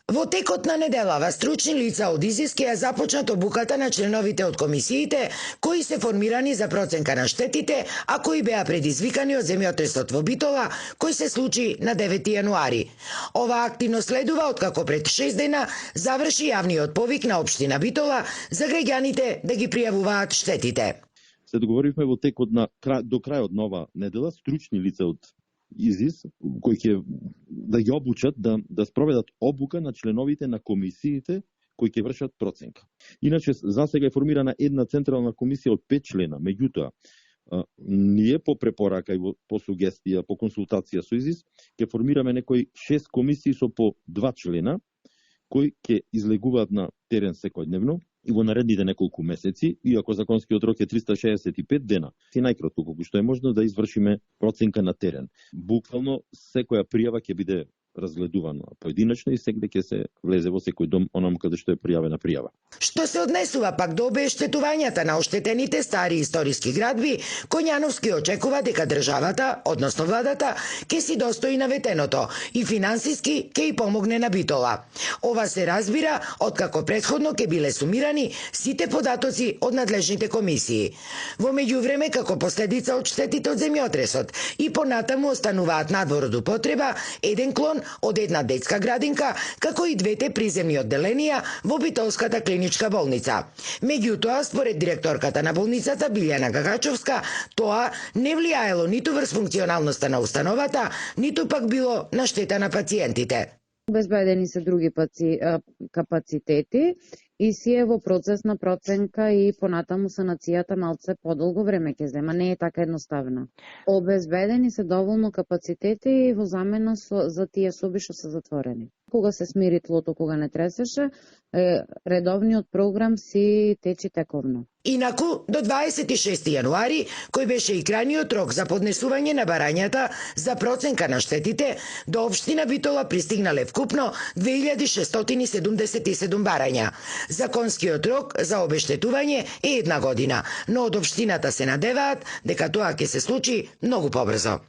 Во текот на неделава, стручни лица од ИЗИС ќе ја започнат обуката на членовите од комисиите кои се формирани за проценка на штетите, а кои беа предизвикани од земјотресот во Битола, кој се случи на 9 јануари. Ова активно следува откако пред 6 дена заврши јавниот повик на општина Битола за граѓаните да ги пријавуваат штетите. Се договоривме во текот на до крајот на ова недела стручни лица од ИЗИС кои ќе да ги обучат да спроведат обука на членовите на комисиите кои ќе вршат проценка. Иначе за сега е формирана една централна комисија од 5 члена, меѓутоа ние по препорака и по сугестија, по консултација со ИЗИС ќе формираме некои 6 комисии со по 2 члена кои ќе излегуваат на терен секојдневно и во наредните неколку месеци, иако законскиот рок е 365 дена, и најкратко колку што е можно да извршиме проценка на терен. Буквално секоја пријава ќе биде разгледувано поединечно и секој ќе се влезе во секој дом онаму каде што е пријавена пријава. Што се однесува пак до обештетувањата на оштетените стари историски градби, Коњановски очекува дека државата, односно владата, ќе си достои наветеното и финансиски ќе и помогне на Битола. Ова се разбира откако претходно ќе биле сумирани сите податоци од надлежните комисии. Во меѓувреме, како последица од штетите од земјотресот и понатаму остануваат надвор од употреба еден клон од една детска градинка, како и двете приземни одделенија во Битолската клиничка болница. Меѓутоа, според директорката на болницата Билјана Гагачовска, тоа не влијаело ниту врз функционалноста на установата, ниту пак било на штета на пациентите. Обезбедени се други капацитети и си е во процес на проценка и понатаму санацијата малце подолго време ќе зема, не е така едноставно. Обезбедени се доволно капацитети во замена за тие соби што се затворени. Кога се смири тлото, кога не тресеше, редовниот програм си течи тековно. Инаку, до 26 јануари, кој беше и крајниот рок за поднесување на барањата за проценка на штетите, до општина Битола пристигнале вкупно 2677 барања. Законскиот рок за обештетување е 1 година, но од општината се надеваат дека тоа ќе се случи многу побрзо.